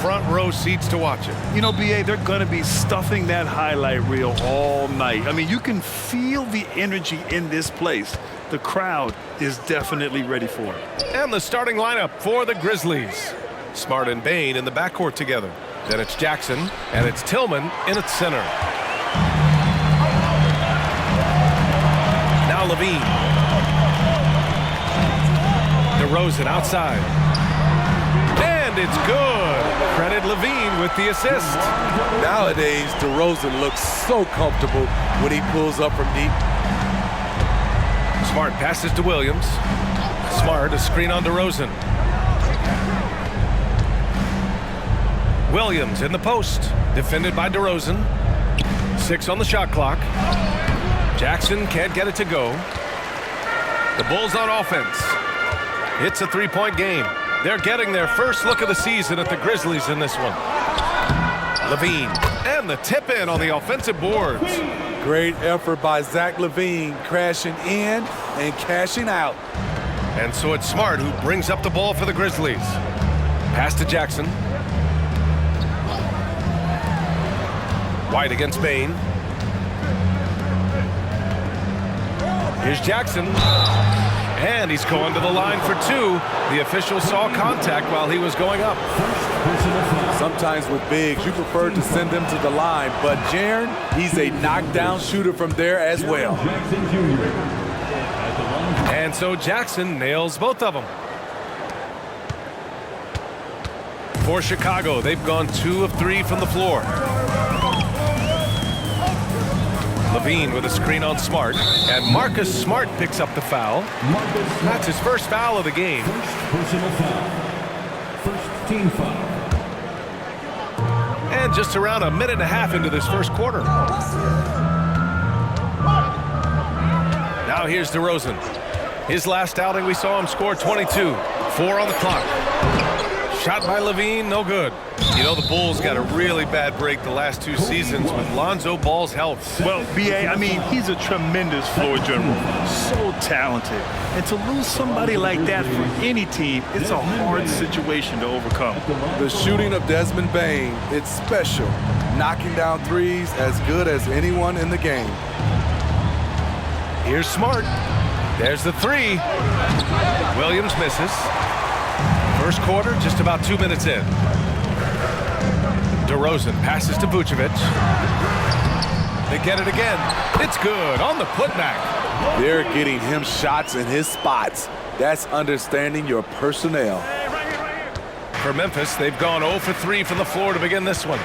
front row seats to watch it. You know, BA, they're going to be stuffing that highlight reel all night. I mean, you can feel the energy in this place. The crowd is definitely ready for it. And the starting lineup for the Grizzlies. Smart and Bain in the backcourt together. Then it's Jackson, and it's Tillman in its center. Now Levine. DeRozan outside. And it's good. Credit Levine with the assist. Nowadays, DeRozan looks so comfortable when he pulls up from deep. Smart passes to Williams. Smart, a screen on DeRozan. Williams in the post, defended by DeRozan. 6 on the shot clock. Jackson can't get it to go. The Bulls on offense. It's a three-point game. They're getting their first look of the season at the Grizzlies in this one. Levine, and the tip-in on the offensive boards. Great effort by Zach LaVine, crashing in and cashing out. And so it's Smart who brings up the ball for the Grizzlies. Pass to Jackson. White against Bain. Here's Jackson. And he's going to the line for 2. The official saw contact while he was going up. Sometimes with bigs, you prefer to send them to the line, but Jaren, he's a knockdown shooter from there as well. And so Jackson nails both of them. For Chicago, they've gone 2 of 3 from the floor. Levine with a screen on Smart, and Marcus Smart picks up the foul. That's his first foul of the game. Personal foul. First team foul. And just around a minute and a half into this first quarter. Now here's DeRozan. His last outing, we saw him score 22. 4 on the clock. Shot by Levine, no good. You know, the Bulls got a really bad break the last 2 seasons with Lonzo Ball's health. Well, BA, I mean, he's a tremendous floor general. So talented. And to lose somebody like that for any team, it's a hard situation to overcome. The shooting of Desmond Bain, it's special. Knocking down threes as good as anyone in the game. Here's Smart. There's the 3. Williams misses. First quarter, just about 2 minutes in. DeRozan passes to Vucevic. They get it again. It's good on the putback. They're getting him shots in his spots. That's understanding your personnel. For Memphis, they've gone 0 for 3 from the floor to begin this one.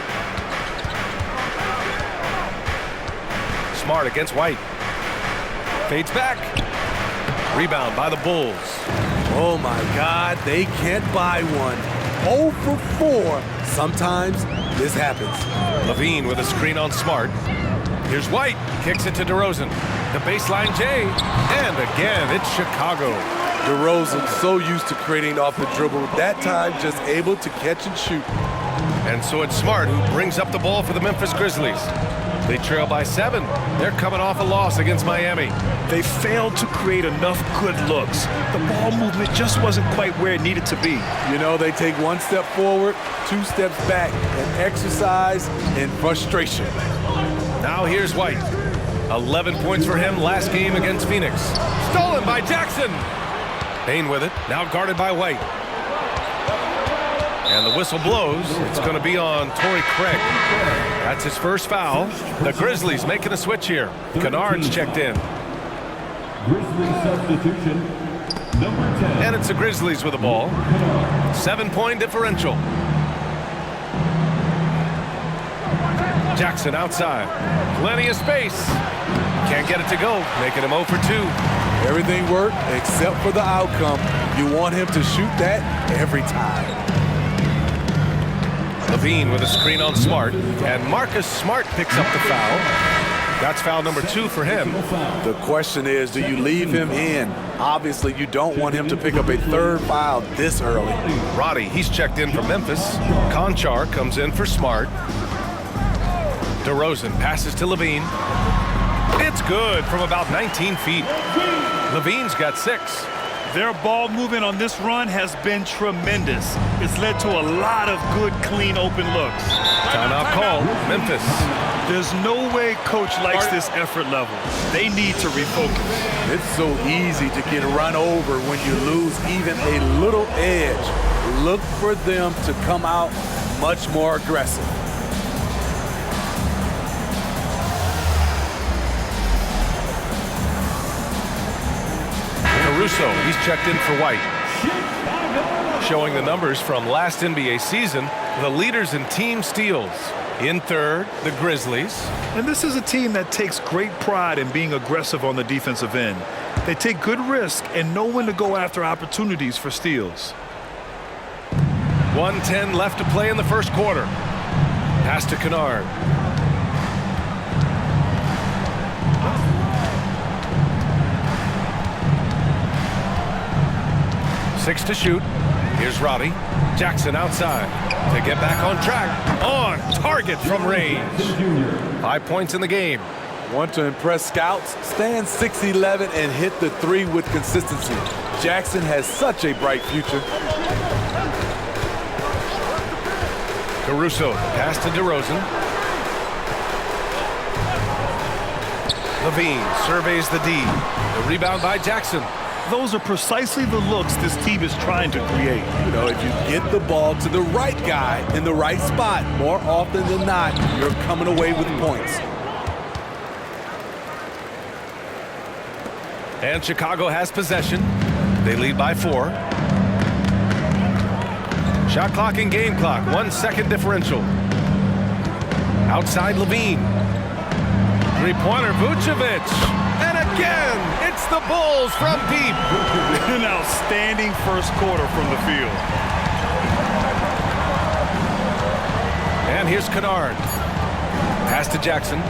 Smart against White. Fades back. Rebound by the Bulls. Oh my God, they can't buy one. 0 for 4. Sometimes this happens. Levine with a screen on Smart. Here's White, kicks it to DeRozan. The baseline J, and again, it's Chicago. DeRozan so used to creating off the dribble, that time just able to catch and shoot. And so it's Smart who brings up the ball for the Memphis Grizzlies. They trail by 7. They're coming off a loss against Miami. They failed to create enough good looks. The ball movement just wasn't quite where it needed to be. You know, they take 1 step forward, 2 steps back, and exercise in frustration. Now here's White. 11 points for him last game against Phoenix. Stolen by Jackson. Bain with it, now guarded by White. And the whistle blows. It's going to be on Torrey Craig. That's his first foul. The Grizzlies making a switch here. Kennard's checked in. Grizzlies substitution, number 10. And it's the Grizzlies with the ball. 7-point differential. Jackson outside. Plenty of space. Can't get it to go. Making him 0 for 2. Everything worked except for the outcome. You want him to shoot that every time. Levine with a screen on Smart, and Marcus Smart picks up the foul. That's foul number 2 for him. The question is, do you leave him in? Obviously, you don't want him to pick up a 3rd foul this early. Roddy, he's checked in for Memphis. Conchar comes in for Smart. DeRozan passes to Levine. It's good from about 19 feet. Levine's got 6. Their ball movement on this run has been tremendous. It's led to a lot of good, clean, open looks. Timeout call, Memphis. There's no way coach likes this effort level. They need to refocus. It's so easy to get run over when you lose even a little edge. Look for them to come out much more aggressive. Caruso, he's checked in for White. Showing the numbers from last NBA season, the leaders in team steals. In third, the Grizzlies. And this is a team that takes great pride in being aggressive on the defensive end. They take good risk and know when to go after opportunities for steals. 1:10 left to play in the first quarter. Pass to Kennard. Six to shoot. Here's Roddy. Jackson outside to get back on track. On target from range. 5 points in the game. Want to impress scouts? Stand 6'11" and hit the three with consistency. Jackson has such a bright future. Caruso, pass to DeRozan. Levine surveys the D. The rebound by Jackson. Those are precisely the looks this team is trying to create. You know, if you get the ball to the right guy in the right spot, more often than not, you're coming away with points. And Chicago has possession. They lead by 4. Shot clock and game clock, 1 second differential. Outside Levine. Three-pointer Vucevic. And again, it's the Bulls from deep. An outstanding first quarter from the field. And here's Kennard. Pass to Jackson.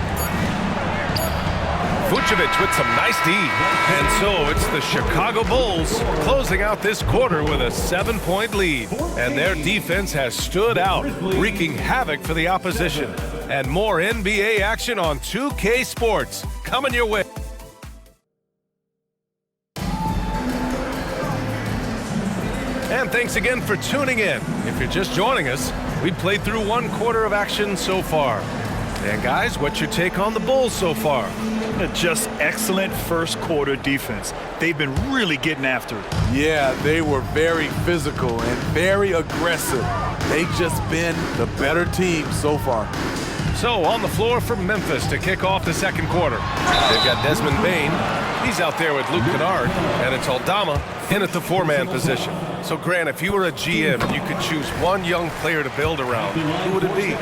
Vucevic with some nice D. And so it's the Chicago Bulls closing out this quarter with a 7-point lead. And their defense has stood out, wreaking havoc for the opposition. And more NBA action on 2K Sports coming your way. And thanks again for tuning in. If you're just joining us, we played through 1 quarter of action so far. And guys, what's your take on the Bulls so far? Just excellent first quarter defense. They've been really getting after it. Yeah, they were very physical and very aggressive. They've just been the better team so far. So on the floor for Memphis to kick off the second quarter. They've got Desmond Bane. He's out there with Luke Kennard. And it's Aldama in at the 4-man position. So Grant, if you were a GM and you could choose one young player to build around, who would it be?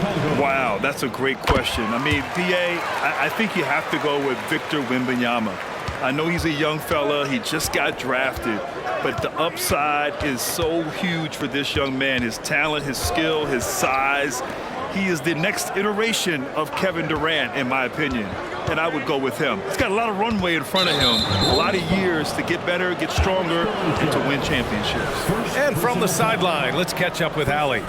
Wow, that's a great question. I mean, DA, I think you have to go with Victor Wembanyama. I know he's a young fella. He just got drafted. But the upside is so huge for this young man. His talent, his skill, his size. He is the next iteration of Kevin Durant, in my opinion. And I would go with him. He's got a lot of runway in front of him, a lot of years to get better, get stronger, and to win championships. And from the sideline, let's catch up with Allie.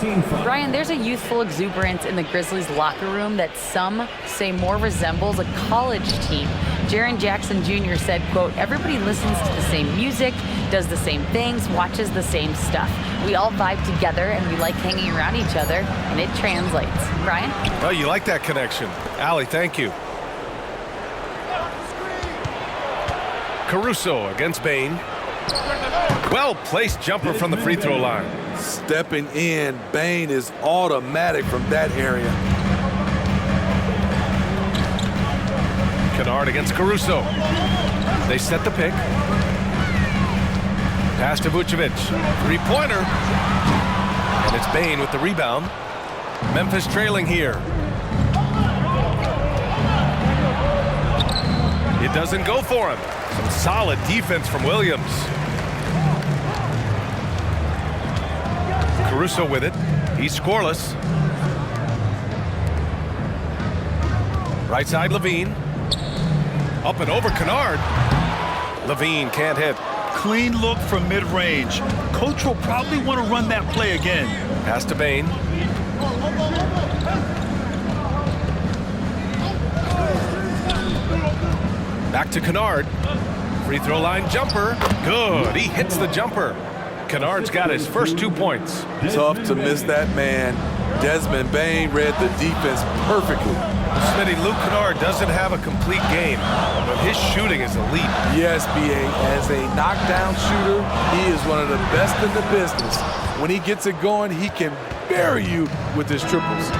Ryan, there's a youthful exuberance in the Grizzlies locker room that some say more resembles a college team. Jaren Jackson Jr. said, quote, "Everybody listens to the same music, does the same things, watches the same stuff. We all vibe together and we like hanging around each other, and it translates." Ryan? Oh, you like that connection. Allie, thank you. Caruso against Bane. Well-placed jumper from the free throw line. Stepping in, Bane is automatic from that area. Kennard against Caruso. They set the pick. Pass to Vucevic. Three-pointer. And it's Bane with the rebound. Memphis trailing here. It doesn't go for him. Some solid defense from Williams. Caruso with it. He's scoreless. Right side, Levine. Up and over Kennard. Levine can't hit. Clean look from mid-range. Coach will probably want to run that play again. Pass to Bane. Back to Kennard. Free throw line jumper. Good. He hits the jumper. Kennard's got his first 2 points. Tough to miss that man. Desmond Bain read the defense perfectly. Smitty, Luke Kennard doesn't have a complete game, but his shooting is elite. Yes, B.A. As a knockdown shooter, he is one of the best in the business. When he gets it going, he can bury you with his triples.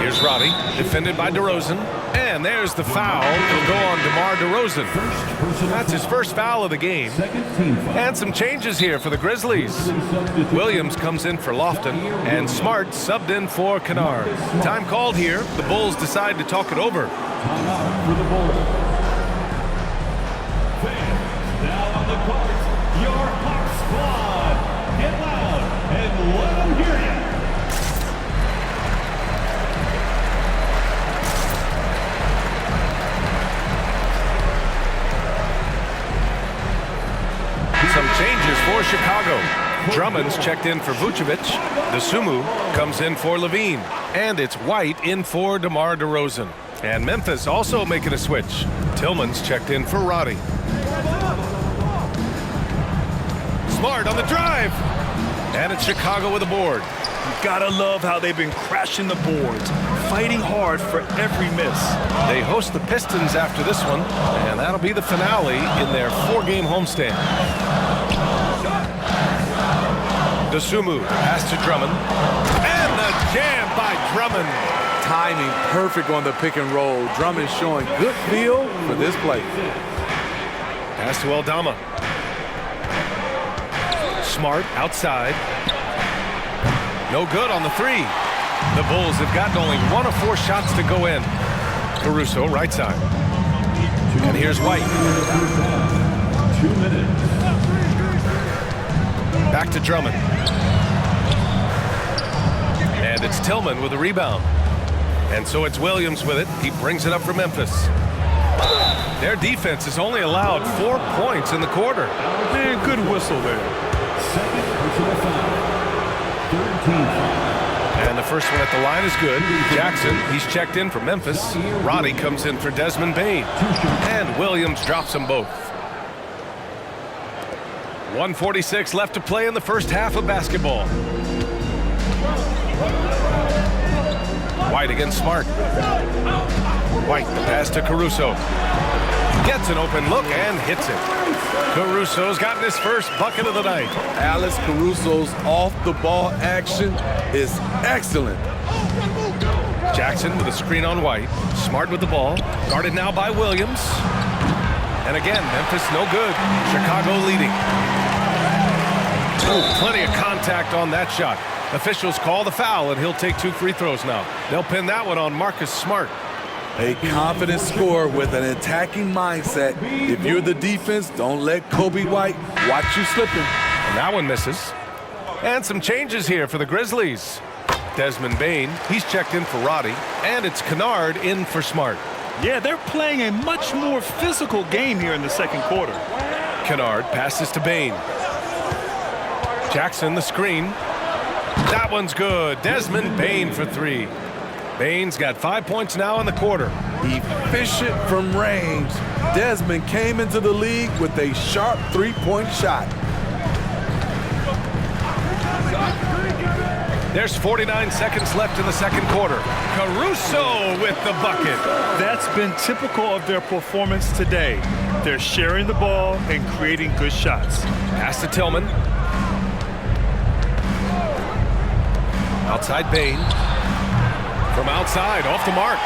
Here's Roddy, defended by DeRozan. And there's the foul. It'll go on DeMar DeRozan. That's his first foul of the game. And some changes here for the Grizzlies. Williams comes in for Lofton, and Smart subbed in for Kennard. Time called here. The Bulls decide to talk it over. Timeout for the Bulls. Fans, now on the court, your Hawk squad. Get loud and let them hear you. Some changes for Chicago. Drummond's checked in for Vucevic. Dosunmu comes in for Levine. And it's White in for DeMar DeRozan. And Memphis also making a switch. Tillman's checked in for Roddy. Smart on the drive. And it's Chicago with a board. You gotta love how they've been crashing the boards, fighting hard for every miss. They host the Pistons after this one, and that'll be the finale in their 4-game homestand. Dosunmu pass to Drummond. And the jam by Drummond. Timing perfect on the pick and roll. Drummond showing good feel for this play. Pass to Aldama. Smart outside. No good on the 3. The Bulls have gotten only 1 of 4 shots to go in. Caruso, right side. And here's White. 2 minutes. Back to Drummond. And it's Tillman with a rebound. And so it's Williams with it. He brings it up for Memphis. Their defense has only allowed 4 points in the quarter. Man, good whistle there. Second personal foul. 13 foul. And the first one at the line is good. Jackson, he's checked in for Memphis. Roddy comes in for Desmond Bain. And Williams drops them both. 1:46 left to play in the first half of basketball. White against Smart. White, the pass to Caruso. Gets an open look and hits it. Caruso's gotten his first bucket of the night. Alex Caruso's off-the-ball action is excellent. Jackson with a screen on White. Smart with the ball. Guarded now by Williams. And again, Memphis no good. Chicago leading. Oh, plenty of contact on that shot. Officials call the foul, and he'll take 2 free throws now. They'll pin that one on Marcus Smart. A confident scorer with an attacking mindset. If you're the defense, don't let Kobe White watch you slipping. And that one misses. And some changes here for the Grizzlies. Desmond Bain, he's checked in for Roddy. And it's Kennard in for Smart. Yeah, they're playing a much more physical game here in the second quarter. Kennard passes to Bain. Jackson the screen. That one's good. Desmond Bain for 3. Bain's got 5 points now in the quarter. Efficient from range. Desmond came into the league with a sharp 3-point shot. There's 49 seconds left in the second quarter. Caruso with the bucket. That's been typical of their performance today. They're sharing the ball and creating good shots. Pass to Tillman. Outside Bain. From outside, off the mark.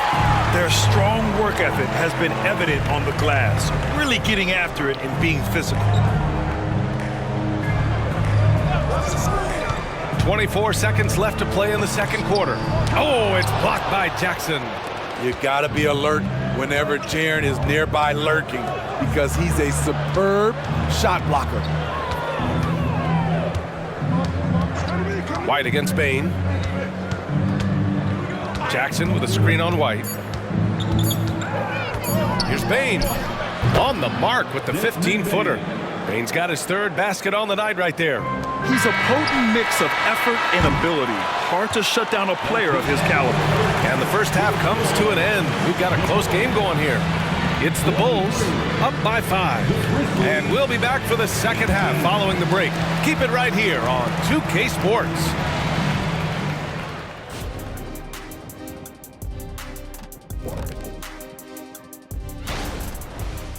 Their strong work ethic has been evident on the glass, really getting after it and being physical. 24 seconds left to play in the second quarter. Oh, it's blocked by Jackson. You gotta be alert whenever Jaren is nearby lurking because he's a superb shot blocker. White against Bain. Jackson with a screen on White. Here's Bain. On the mark with the 15-footer. Bain's got his 3rd basket on the night right there. He's a potent mix of effort and ability. Hard to shut down a player of his caliber. And the first half comes to an end. We've got a close game going here. It's the Bulls up by 5. And we'll be back for the second half following the break. Keep it right here on 2K Sports.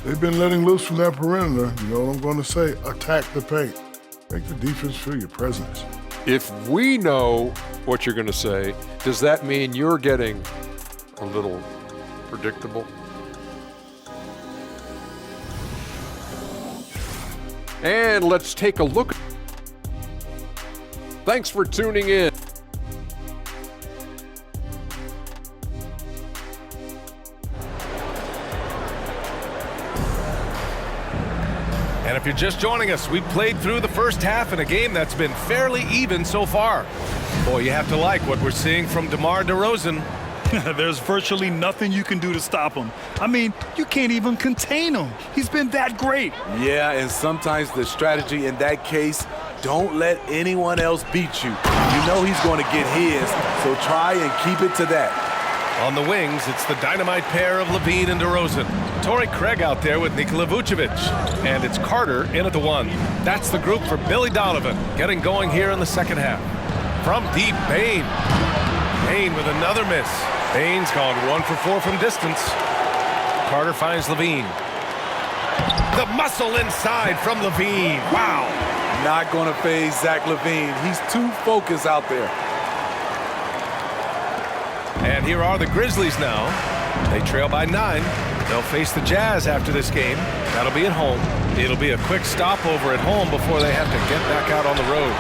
They've been letting loose from that perimeter. You know what I'm going to say? Attack the paint. Make the defense feel your presence. If we know what you're going to say, does that mean you're getting a little predictable? And let's take a look. Thanks for tuning in. And if you're just joining us, we played through the first half in a game that's been fairly even so far. Boy, you have to like what we're seeing from DeMar DeRozan. There's virtually nothing you can do to stop him. I mean, you can't even contain him. He's been that great. Yeah, and sometimes the strategy in that case, don't let anyone else beat you. You know he's going to get his, so try and keep it to that. On the wings, it's the dynamite pair of Levine and DeRozan. Torrey Craig out there with Nikola Vucevic. And it's Carter in at the 1. That's the group for Billy Donovan, getting going here in the second half. From deep, Bane. Bane with another miss. Bane's gone 1 for 4 from distance. Carter finds Levine. The muscle inside from Levine. Wow. Not going to phase Zach LaVine. He's too focused out there. And here are the Grizzlies now. They trail by 9. They'll face the Jazz after this game. That'll be at home. It'll be a quick stopover at home before they have to get back out on the road.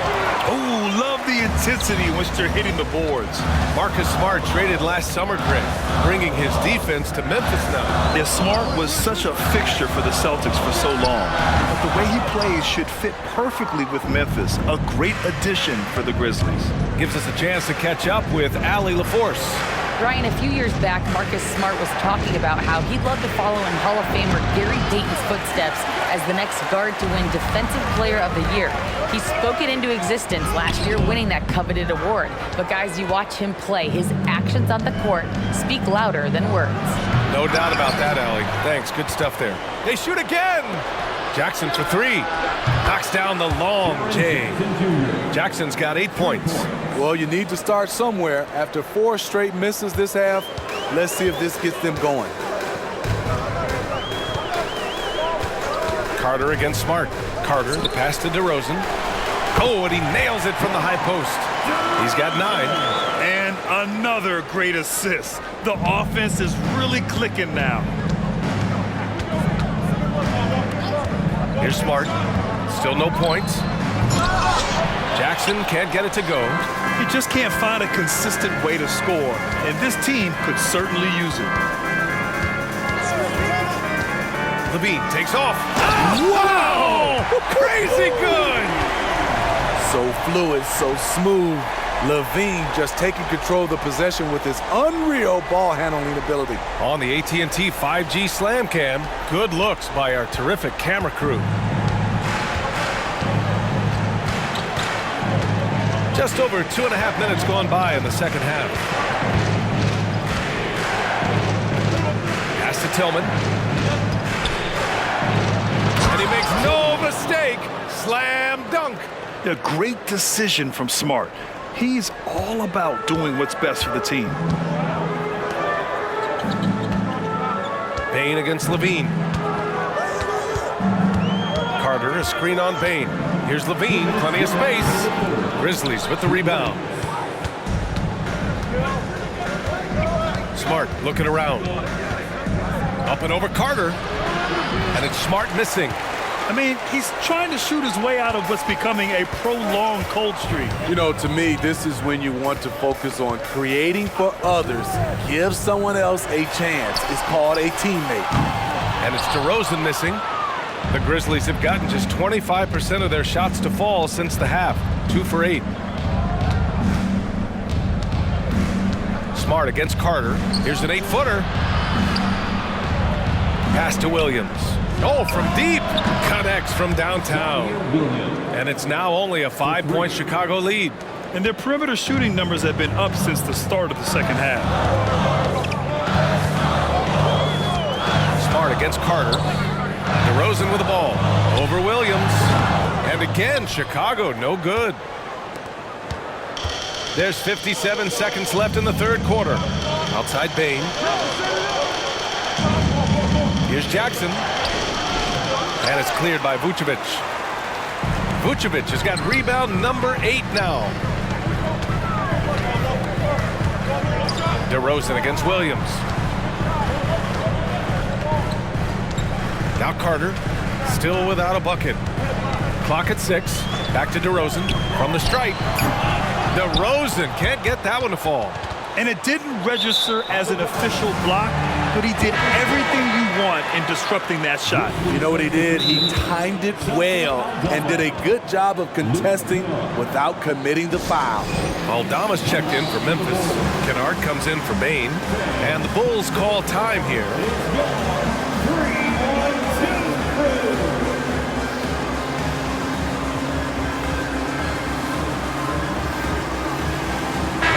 Oh, love the intensity in which they're hitting the boards. Marcus Smart traded last summer, Greg, bringing his defense to Memphis now. Yeah, Smart was such a fixture for the Celtics for so long. But the way he plays should fit perfectly with Memphis. A great addition for the Grizzlies. Gives us a chance to catch up with Allie LaForce. Ryan, a few years back, Marcus Smart was talking about how he'd love to follow in Hall of Famer Gary Payton's footsteps as the next guard to win Defensive Player of the Year. He spoke it into existence last year, winning that coveted award. But guys, you watch him play, his actions on the court speak louder than words. No doubt about that, Allie. Thanks, good stuff there. They shoot again! Jackson for 3. Knocks down the long J. Jackson's got 8 points. Well, you need to start somewhere. After 4 straight misses this half, let's see if this gets them going. Carter against Smart. Carter, the pass to DeRozan. Oh, and he nails it from the high post. He's got 9. And another great assist. The offense is really clicking now. Here's Smart. Still no points. Jackson can't get it to go. He just can't find a consistent way to score, and this team could certainly use it. Levine takes off. Wow! Crazy good! So fluid, so smooth. Levine just taking control of the possession with his unreal ball handling ability. On the AT&T 5G Slam Cam, good looks by our terrific camera crew. Just over 2.5 minutes gone by in the second half. Pass to Tillman. And he makes no mistake. Slam dunk. A great decision from Smart. He's all about doing what's best for the team. Bane against Levine. Carter, a screen on Bane. Here's Levine, plenty of space. Grizzlies with the rebound. Smart looking around. Up and over Carter. And it's Smart missing. I mean, he's trying to shoot his way out of what's becoming a prolonged cold streak. You know, to me, this is when you want to focus on creating for others. Give someone else a chance. It's called a teammate. And it's DeRozan missing. The Grizzlies have gotten just 25% of their shots to fall since the half. 2 for 8. Smart against Carter. Here's an 8-footer. Pass to Williams. Oh, from deep. Connects from downtown. And it's now only a 5-point Chicago lead. And their perimeter shooting numbers have been up since the start of the second half. Smart against Carter. DeRozan with the ball. Over Williams. And again, Chicago no good. There's 57 seconds left in the third quarter. Outside Bain. Here's Jackson. And it's cleared by Vucevic. Vucevic has got rebound number 8 now. DeRozan against Williams. Now Carter, still without a bucket. Clock at 6. Back to DeRozan from the stripe. DeRozan can't get that one to fall. And it didn't register as an official block, but he did everything you want in disrupting that shot. You know what he did? He timed it well and did a good job of contesting without committing the foul. Aldama's checked in for Memphis. Kennard comes in for Bain. And the Bulls call time here.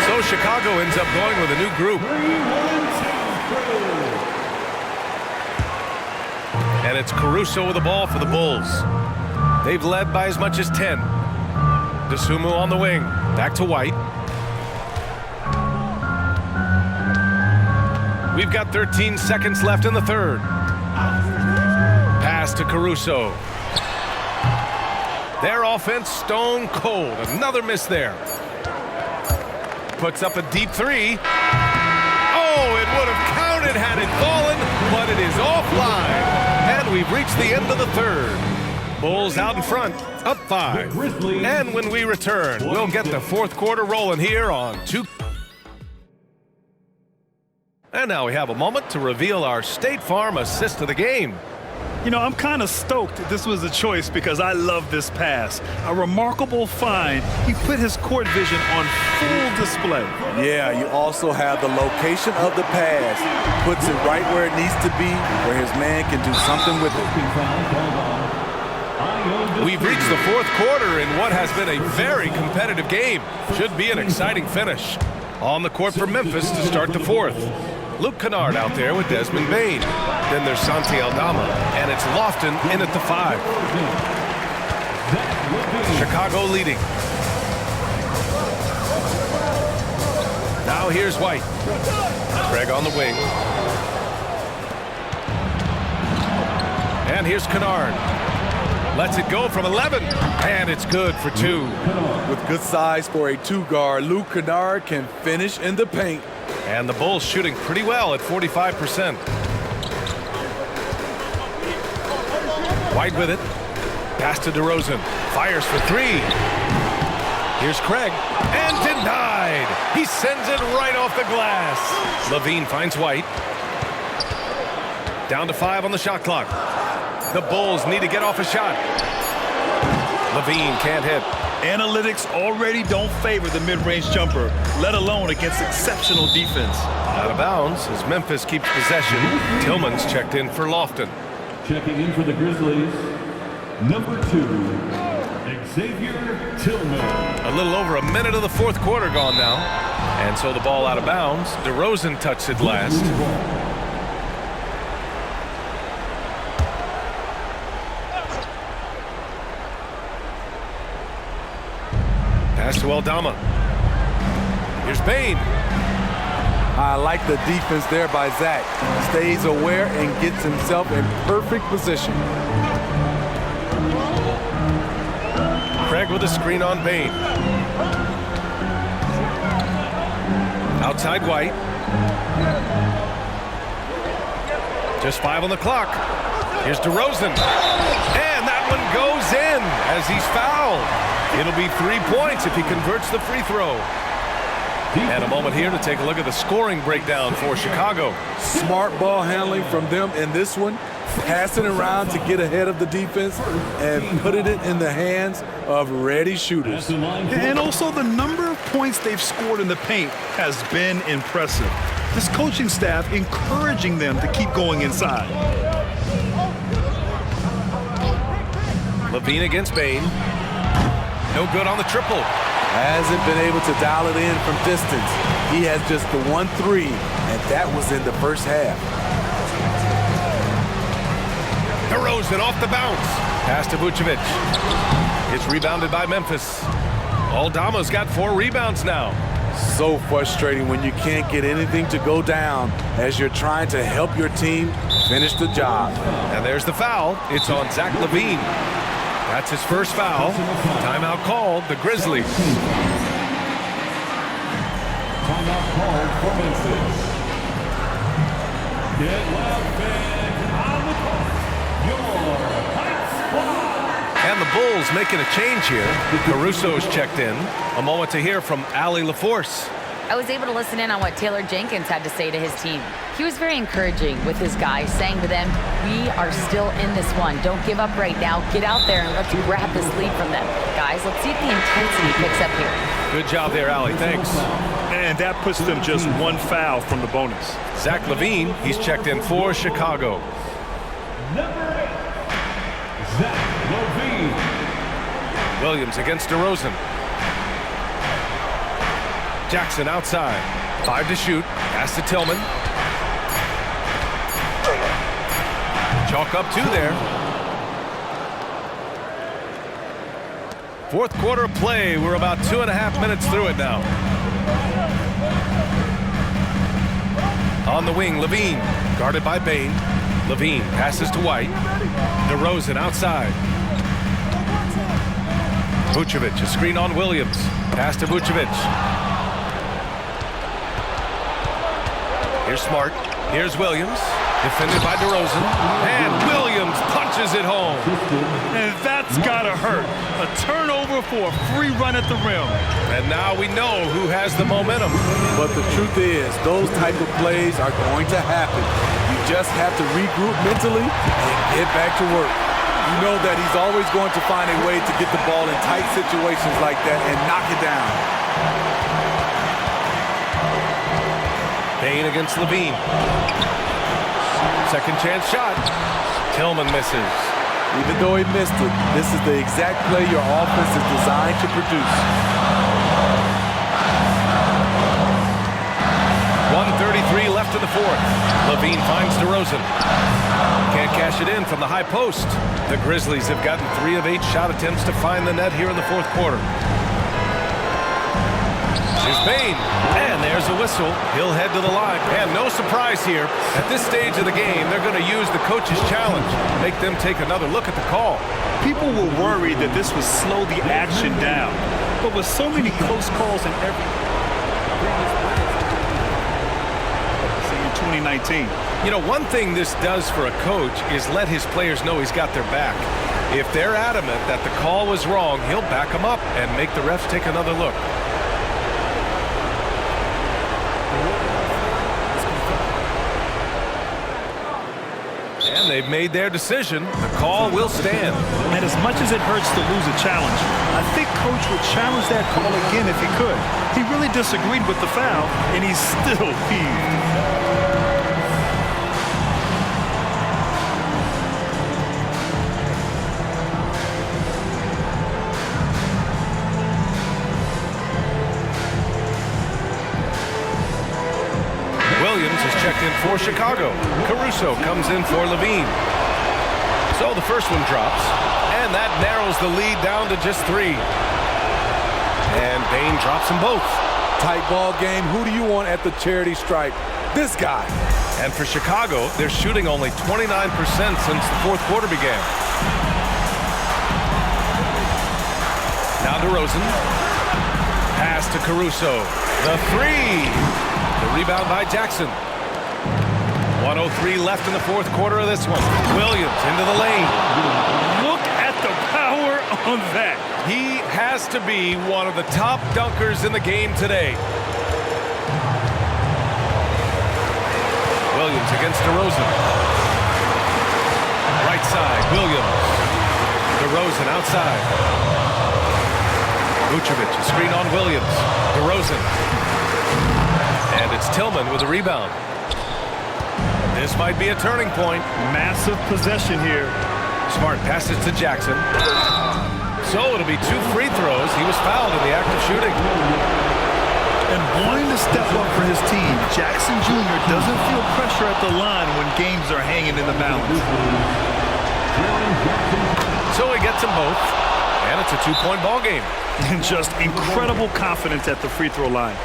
So Chicago ends up going with a new group. And it's Caruso with the ball for the Bulls. They've led by as much as 10. DeSumo on the wing. Back to White. We've got 13 seconds left in the third. Pass to Caruso. Their offense stone cold. Another miss there. Puts up a deep 3. Oh, it would have counted had it fallen, but it is offline. And we've reached the end of the third. Bulls out in front, up 5. And when we return, we'll get the fourth quarter rolling here on 2. And now we have a moment to reveal our State Farm assist of the game. You know, I'm kind of stoked this was a choice because I love this pass. A remarkable find. He put his court vision on full display. Yeah, you also have the location of the pass. Puts it right where it needs to be, where his man can do something with it. We've reached the fourth quarter in what has been a very competitive game. Should be an exciting finish. On the court for Memphis to start the fourth. Luke Kennard out there with Desmond Bain. Then there's Santi Aldama, and it's Lofton in at the 5. Chicago leading. Now here's White. Craig on the wing. And here's Kennard. Lets it go from 11, and it's good for 2. With good size for a 2-guard, Luke Kennard can finish in the paint. And the Bulls shooting pretty well at 45%. White with it. Pass to DeRozan. Fires for 3. Here's Craig. And denied. He sends it right off the glass. Levine finds White. Down to 5 on the shot clock. The Bulls need to get off a shot. Levine can't hit. Analytics already don't favor the mid-range jumper, let alone against exceptional defense. Out of bounds as Memphis keeps possession. Tillman's checked in for Lofton. Checking in for the Grizzlies, number 2, Xavier Tillman. A little over a minute of the fourth quarter gone now. And so the ball out of bounds. DeRozan touched it last. Pass to Aldama. Here's Bain. I like the defense there by Zach. Stays aware and gets himself in perfect position. Craig with a screen on Bain. Outside White. Just 5 on the clock. Here's DeRozan. And that one goes in as he's fouled. It'll be 3 points if he converts the free throw. And a moment here to take a look at the scoring breakdown for Chicago. Smart ball handling from them in this one. Passing around to get ahead of the defense and putting it in the hands of ready shooters. And also the number of points they've scored in the paint has been impressive. This coaching staff encouraging them to keep going inside. Levine against Bain. No good on the triple. Hasn't been able to dial it in from distance. He has just the 1-3, and that was in the first half. DeRozan off the bounce. Pass to Vucevic. It's rebounded by Memphis. Aldama's got 4 rebounds now. So frustrating when you can't get anything to go down as you're trying to help your team finish the job. And there's the foul. It's on Zach LaVine. That's his first foul. Timeout called, the Grizzlies. Timeout called for Memphis. Get loud, fans, on the court. Your Heights Squad. And the Bulls making a change here. Caruso's checked in. A moment to hear from Allie LaForce. I was able to listen in on what Taylor Jenkins had to say to his team. He was very encouraging with his guys, saying to them, we are still in this one. Don't give up right now. Get out there and let's grab this lead from them. Guys, let's see if the intensity picks up here. Good job there, Allie. Thanks. And that puts them just 1 foul from the bonus. Zach LaVine, he's checked in for Chicago. Number 8, Zach LaVine. Williams against DeRozan. Jackson outside. 5 to shoot. Pass to Tillman. Chalk up 2 there. Fourth quarter of play. We're about 2.5 minutes through it now. On the wing, Levine. Guarded by Bain. Levine passes to White. DeRozan outside. Vucevic, a screen on Williams. Pass to Vucevic. Here's Smart. Here's Williams. Defended by DeRozan. And Williams punches it home. And that's gotta hurt. A turnover for a free run at the rim. And now we know who has the momentum. But the truth is, those type of plays are going to happen. You just have to regroup mentally and get back to work. You know that he's always going to find a way to get the ball in tight situations like that and knock it down. Bain against Levine. Second chance shot. Tillman misses. Even though he missed it, this is the exact play your offense is designed to produce. 1:33 left in the fourth. Levine finds DeRozan. Can't cash it in from the high post. The Grizzlies have gotten 3 of 8 shot attempts to find the net here in the fourth quarter. Here's Bain, and there's a whistle. He'll head to the line. And no surprise here. At this stage of the game, they're going to use the coach's challenge. Make them take another look at the call. People were worried that this would slow the action down. But with so many close calls in every say in 2019. You know, one thing this does for a coach is let his players know he's got their back. If they're adamant that the call was wrong, he'll back them up and make the refs take another look. And they've made their decision. The call will stand. And as much as it hurts to lose a challenge, I think Coach would challenge that call again if he could. He really disagreed with the foul, and he's still peeved. Williams is checked in for Chicago. Caruso comes in for Levine. So the first one drops, and that narrows the lead down to just 3. And Bain drops them both. Tight ball game. Who do you want at the charity stripe? This guy. And for Chicago, they're shooting only 29% since the fourth quarter began. Now DeRozan. Pass to Caruso. The 3. The rebound by Jackson. 1:03 left in the fourth quarter of this one. Williams into the lane. Look at the power on that. He has to be one of the top dunkers in the game today. Williams against DeRozan. Right side, Williams. DeRozan outside. Vucevic, a screen on Williams. DeRozan. And it's Tillman with a rebound. This might be a turning point. Massive possession here. Smart passes to Jackson. So it'll be 2 free throws. He was fouled in the act of shooting. And wanting to step up for his team, Jackson Jr. doesn't feel pressure at the line when games are hanging in the balance. So he gets them both, and it's a 2-point ball game. And just incredible confidence at the free throw line.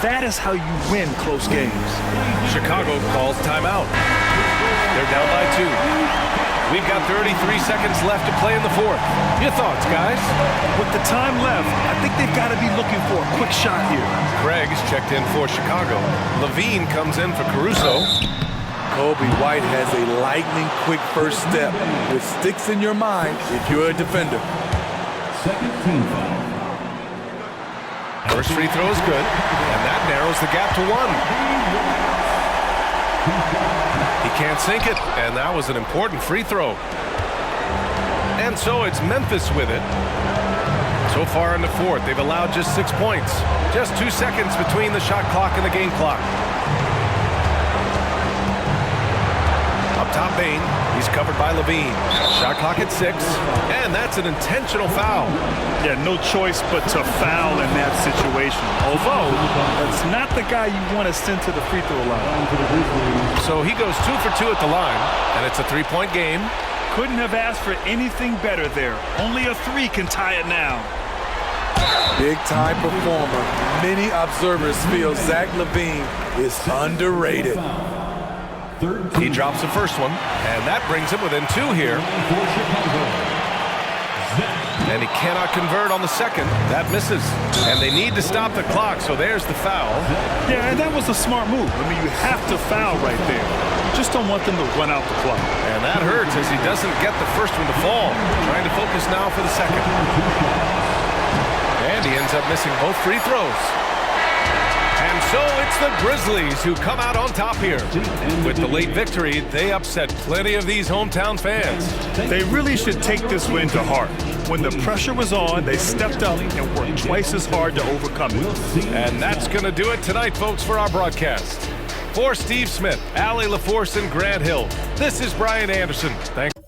That is how you win close games. Chicago calls timeout. They're down by 2. We've got 33 seconds left to play in the fourth. Your thoughts, guys? With the time left, I think they've got to be looking for a quick shot here. Craig's checked in for Chicago. Levine comes in for Caruso. Kobe White has a lightning-quick first step, which sticks in your mind if you're a defender. Second team foul. First free throw is good, and that narrows the gap to 1. He can't sink it, and that was an important free throw. And so it's Memphis with it. So far in the fourth, they've allowed just 6 points. Just 2 seconds between the shot clock and the game clock. Up top, Bain. He's covered by Levine. Shot clock at 6, and that's an intentional foul. Yeah, no choice but to foul in that situation. Although, that's not the guy you want to send to the free throw line. So he goes 2 for 2 at the line, and it's a 3-point game. Couldn't have asked for anything better there. Only a 3 can tie it now. Big-time performer. Many observers feel Zach LaVine is underrated. He drops the first one, and that brings him within 2 here. And he cannot convert on the second. That misses. And they need to stop the clock, so there's the foul. Yeah, and that was a smart move. I mean, you have to foul right there. You just don't want them to run out the clock. And that hurts as he doesn't get the first one to fall. Trying to focus now for the second. And he ends up missing both free throws. And so it's the Grizzlies who come out on top here. With the late victory, they upset plenty of these hometown fans. They really should take this win to heart. When the pressure was on, they stepped up and worked twice as hard to overcome it. And that's going to do it tonight, folks, for our broadcast. For Steve Smith, Allie LaForce, and Grant Hill, this is Brian Anderson. Thanks.